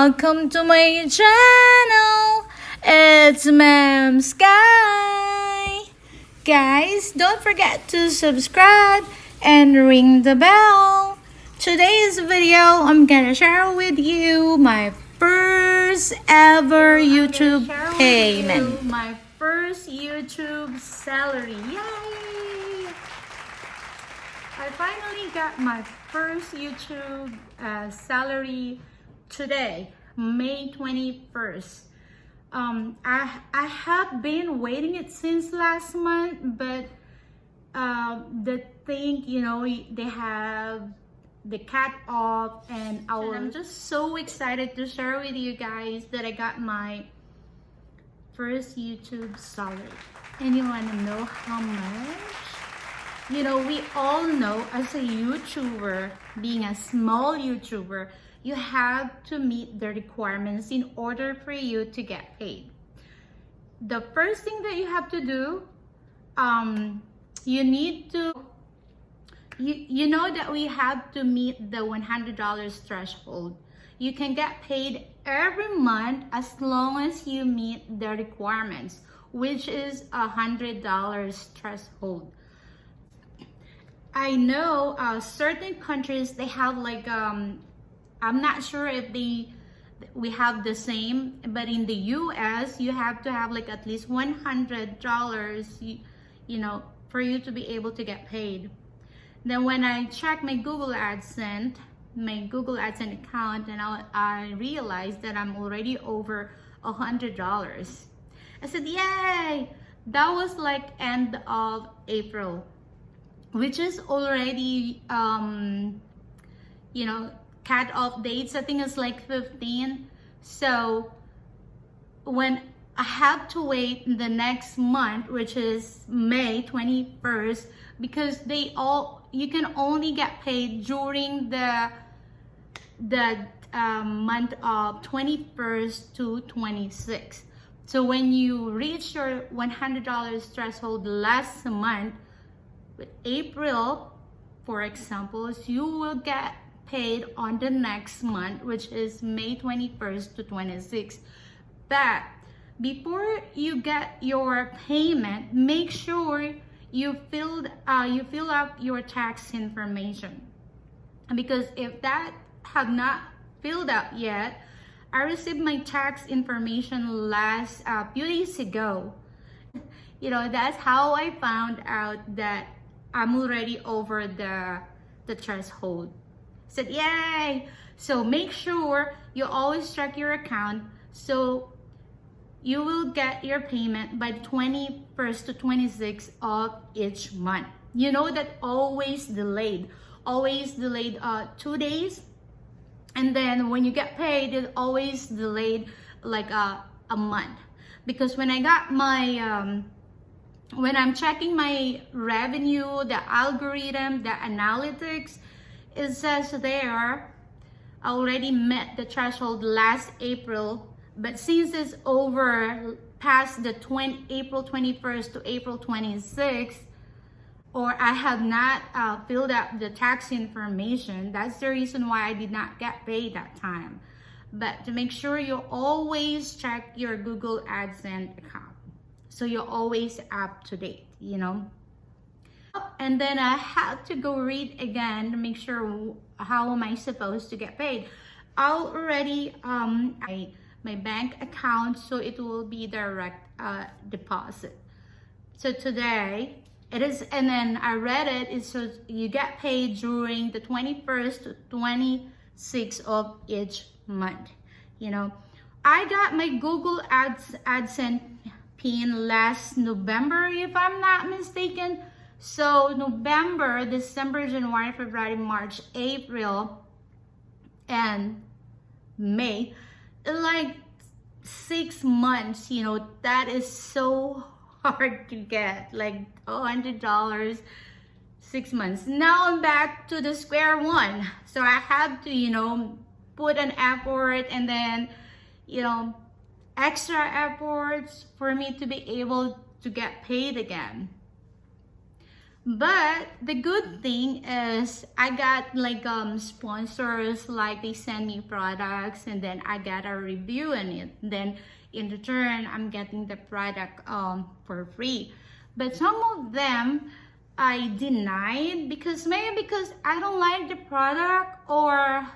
Welcome to my channel. It's Ma'am Sky. Guys, don't forget to subscribe and ring the bell. Today's video, I'm gonna share with you my first ever YouTube payment. My first YouTube salary. Yay! I finally got my first YouTube salary today, May 21st. I have been waiting it since last month, but the thing, they have the cut off, and I'm just so excited to share with you guys that I got my first YouTube salary. And you want to know how much? We all know as a YouTuber, being a small YouTuber, you have to meet the requirements in order for you to get paid. The first thing that you have to do, you need to, you know that we have to meet the $100 threshold. You can get paid every month as long as you meet the requirements, which is $100 threshold. I know certain countries, they have like, I'm not sure if we have the same, but in the US, you have to have like at least $100, for you to be able to get paid. Then when I check my Google AdSense account, and I realized that I'm already over $100. I said, yay! That was like end of April, which is already, cut off dates. I think it's like 15. So when I have to wait the next month, which is May 21st, because you can only get paid during the month of 21st to 26th. So when you reach your $100 threshold last month, with April, for example, you will get paid on the next month, which is May 21st to 26th. But before you get your payment, make sure you fill up your tax information, because if that have not filled up yet, I received my tax information last few days ago. That's how I found out that I'm already over the threshold. Said, yay! So make sure you always check your account, so you will get your payment by the 21st to 26th of each month. You know that always delayed 2 days, and then when you get paid, it's always delayed like a month. Because when I got my when I'm checking my revenue, the algorithm, the analytics, it says there I already met the threshold last April, but since it's over past the April 21st to April 26th, or I have not filled up the tax information, that's the reason why I did not get paid that time. But to make sure you always check your Google AdSense account, so you're always up to date, And then I had to go read again to make sure how am I supposed to get paid. I already my bank account, so it will be direct deposit. So today it is, and then I read it. It says you get paid during the 21st to 26th of each month. I got my Google AdSense PIN last November, if I'm not mistaken. So November, December, January, February, March, April, and May, like 6 months, that is so hard to get, like $100, 6 months. Now I'm back to the square one. So I have to, put an effort, and then, extra efforts for me to be able to get paid again. But the good thing is I got like sponsors, like they send me products and then I got a review in it. Then in return, I'm getting the product for free. But some of them I denied because maybe because I don't like the product, or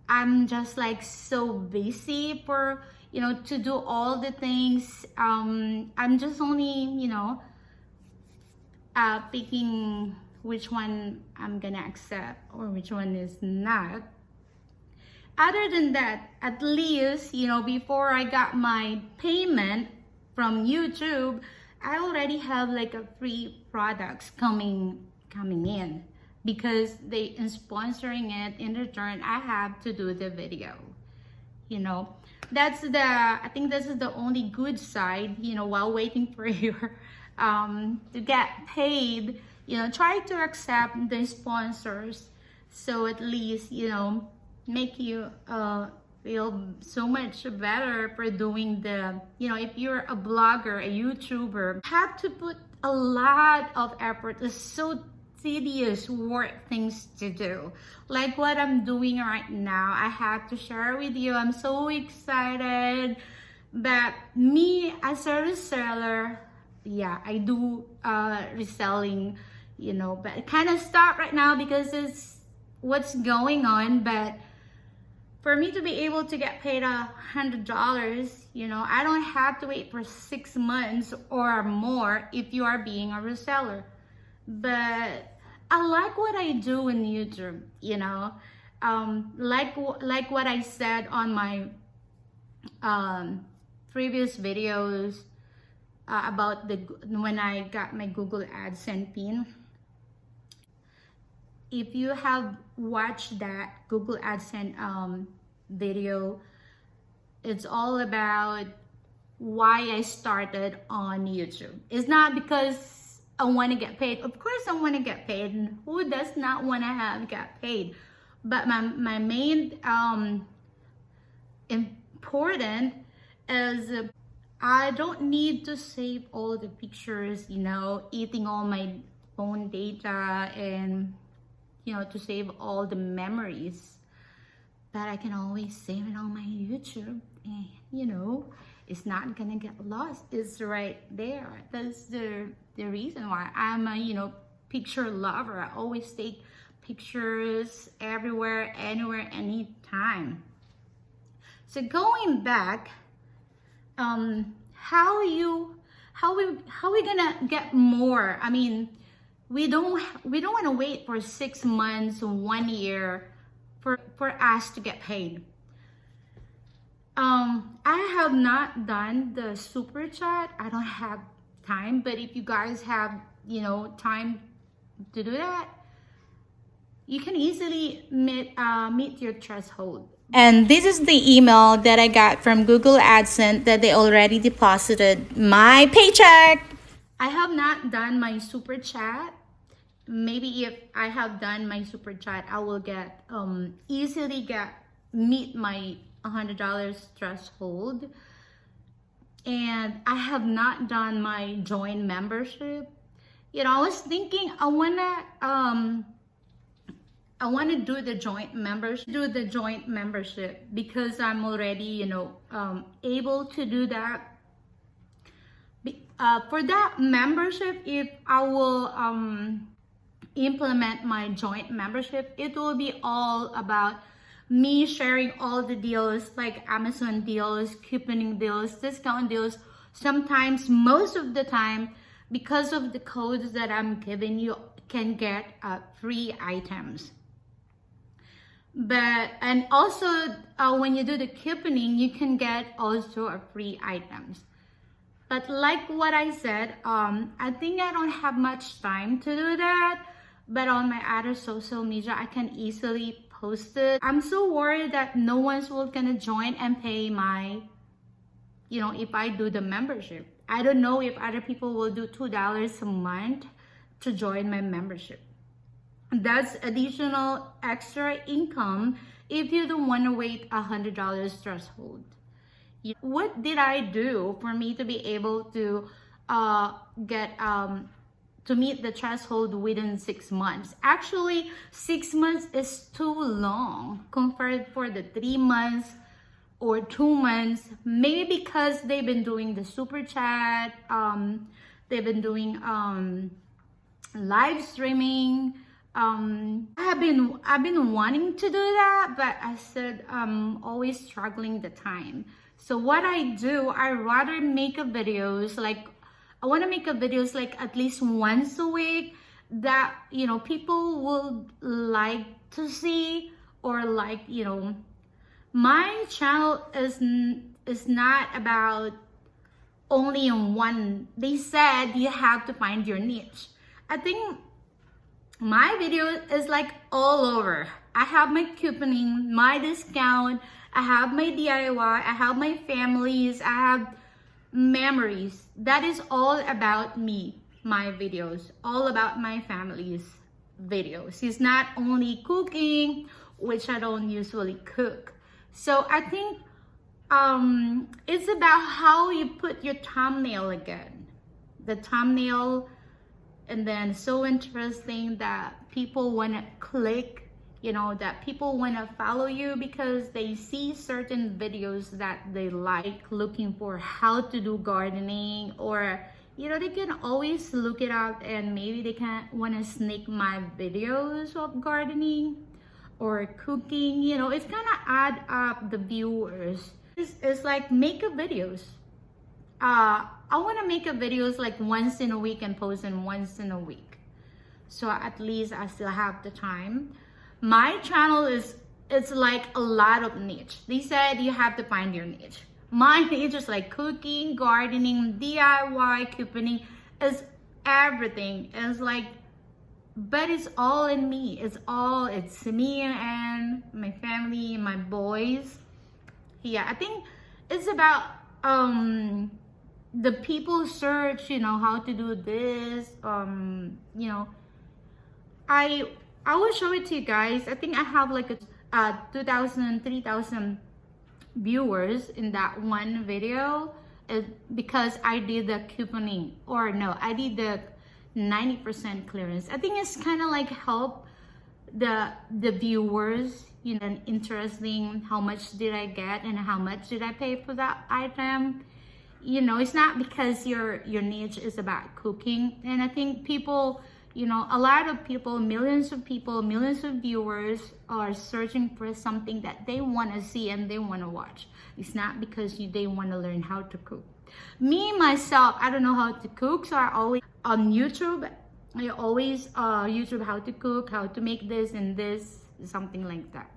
I'm just like so busy for, to do all the things. I'm just only, picking which one I'm gonna accept or which one is not. Other than that, at least, before I got my payment from YouTube, I already have like a free products coming in, because they are sponsoring it. In return, I have to do the video. I think this is the only good side, while waiting for your to get paid. Try to accept the sponsors, so at least make you feel so much better for doing the, if you're a blogger, a YouTuber, have to put a lot of effort. It's so tedious work things to do, like what I'm doing right now. I have to share with you. I'm so excited. But me as a reseller, yeah, I do reselling, but it kind of stopped right now because it's what's going on. But for me to be able to get paid $100, I don't have to wait for 6 months or more if you are being a reseller. But I like what I do in YouTube, like what I said on my previous videos about when I got my Google AdSense pin. If you have watched that Google AdSense video, it's all about why I started on YouTube. It's not because I want to get paid. Of course I want to get paid. Who does not want to get paid? But my main important is I don't need to save all the pictures, eating all my phone data, and to save all the memories. But I can always save it on my YouTube, and it's not gonna get lost. It's right there. That's the reason why I'm a picture lover. I always take pictures everywhere, anywhere, anytime. So going back, how we gonna get more? I mean, we don't want to wait for 6 months, 1 year for us to get paid. I have not done the super chat. I don't have time, but if you guys have time to do that, you can easily meet your threshold. And this is the email that I got from Google AdSense that they already deposited my paycheck. I have not done my super chat. Maybe if I have done my super chat, I will get easily meet my $100 threshold. And I have not done my join membership. I was thinking I wanna do the joint membership because I'm already able to do that. For that membership, if I will implement my joint membership, it will be all about me sharing all the deals, like Amazon deals, couponing deals, discount deals. Sometimes, most of the time, because of the codes that I'm giving, you can get free items. And also when you do the couponing, you can get also a free items. But like what I said, I think I don't have much time to do that. But on my other social media, I can easily post it. I'm so worried that no one's gonna join and pay my, if I do the membership. I don't know if other people will do $2 a month to join my membership. That's additional extra income if you don't want to wait $100 threshold. What did I do for me to be able to get to meet the threshold within 6 months. Actually, 6 months is too long compared for the 3 months or 2 months. Maybe because they've been doing the super chat, they've been doing live streaming. I've been wanting to do that, but I said I'm always struggling the time. So what I do, I rather make a videos like, I want to make a videos like at least once a week that, you know, people will like to see, or like, you know, my channel is not about only in one. They said you have to find your niche. I think my video is like all over. I have my couponing, my discount, I have my DIY, I have my families, I have memories. That is all about me, my videos, all about my family's videos. It's not only cooking, which I don't usually cook. So I think it's about how you put your thumbnail again. The thumbnail, and then so interesting that people want to click, you know, that people want to follow you because they see certain videos that they like, looking for how to do gardening, or, you know, they can always look it up and maybe they can want to sneak my videos of gardening or cooking. You know, it's gonna add up the viewers. It's like make a videos. I want to make a videos like once in a week and post them once in a week, so at least I still have the time. My channel it's like a lot of niche. They said you have to find your niche. My niche is like cooking, gardening, DIY, couponing, is everything. It's like, but it's all in me. It's me and my family, my boys. Yeah, I think it's about the people search, you know, how to do this. You know, I will show it to you guys. I think I have like a 2,000, 3,000 viewers in that one video, because I did the couponing, or no, I did the 90% clearance. I think it's kind of like help the viewers, you know, interesting. How much did I get and how much did I pay for that item? You know, it's not because your niche is about cooking. And I think people, you know, a lot of people, millions of viewers are searching for something that they want to see and they want to watch. It's not because they want to learn how to cook. Me, myself, I don't know how to cook, so I always on YouTube, I always YouTube how to cook, how to make this and this, something like that.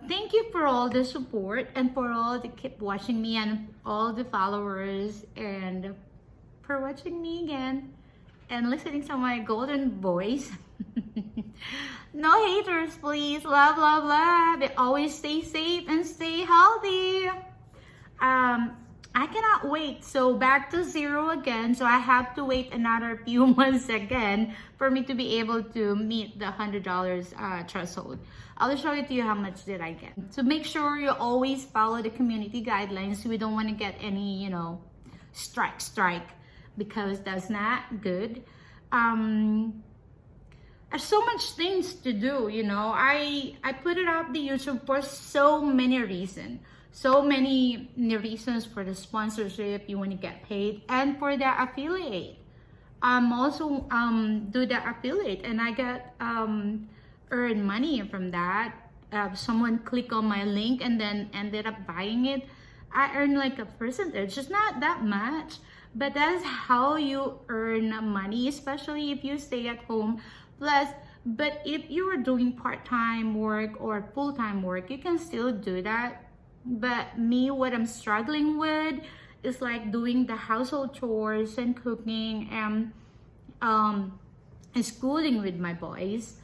Thank you for all the support and for all the keep watching me and all the followers, and for watching me again and listening to my golden voice. No haters, please. Love, love, love. Always stay safe and stay healthy. I cannot wait. So back to zero again. So I have to wait another few months again for me to be able to meet the $100 threshold. I'll show it to you how much did I get. So make sure you always follow the community guidelines. We don't want to get any, you know, strike, because that's not good. There's so much things to do, you know. I put it up the YouTube for so many reasons. So many reasons for the sponsorship, you want to get paid, and for the affiliate. Also do the affiliate, and I get earn money from that. Someone click on my link and then ended up buying it. I earn like a percentage. It's not that much, but that's how you earn money, especially if you stay at home. Plus, but if you are doing part-time work or full-time work, you can still do that. But me, what I'm struggling with is like doing the household chores and cooking and schooling with my boys.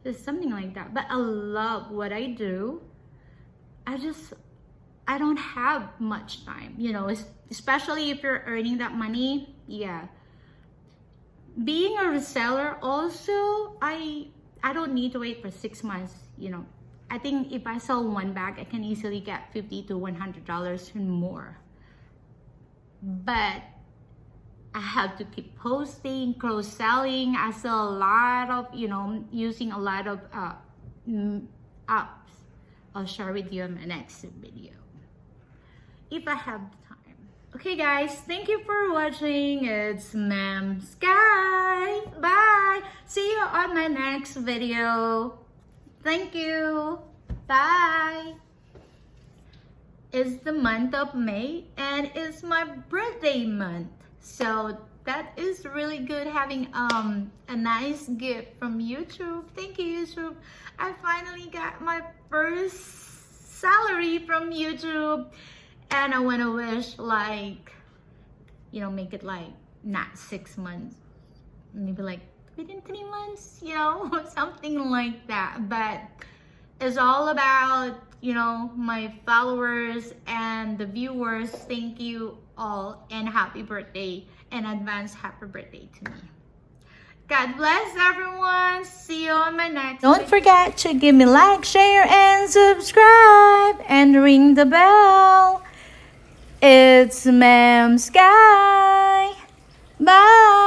It's something like that. But I love what I do. I don't have much time, you know, especially if you're earning that money. Yeah. Being a reseller also, I don't need to wait for 6 months, you know. I think if I sell one bag, I can easily get $50 to $100 and more. But I have to keep posting, cross-selling. I sell a lot of, using a lot of apps. I'll share with you in my next video if I have the time. Okay guys, thank you for watching. It's Ma'am Sky. Bye. See you on my next video. Thank you. Bye. It's the month of May and it's my birthday month. So that is really good, having a nice gift from YouTube. Thank you, YouTube. I finally got my first salary from YouTube, and I want to wish, like, make it like not 6 months, maybe like within 3 months, something like that. But it's all about, my followers and the viewers. Thank you all, and happy birthday, and advance happy birthday to me. God bless everyone. See you on my next video. Don't forget to give me like, share, and subscribe, and ring the bell. It's Ma'am Sky. Bye.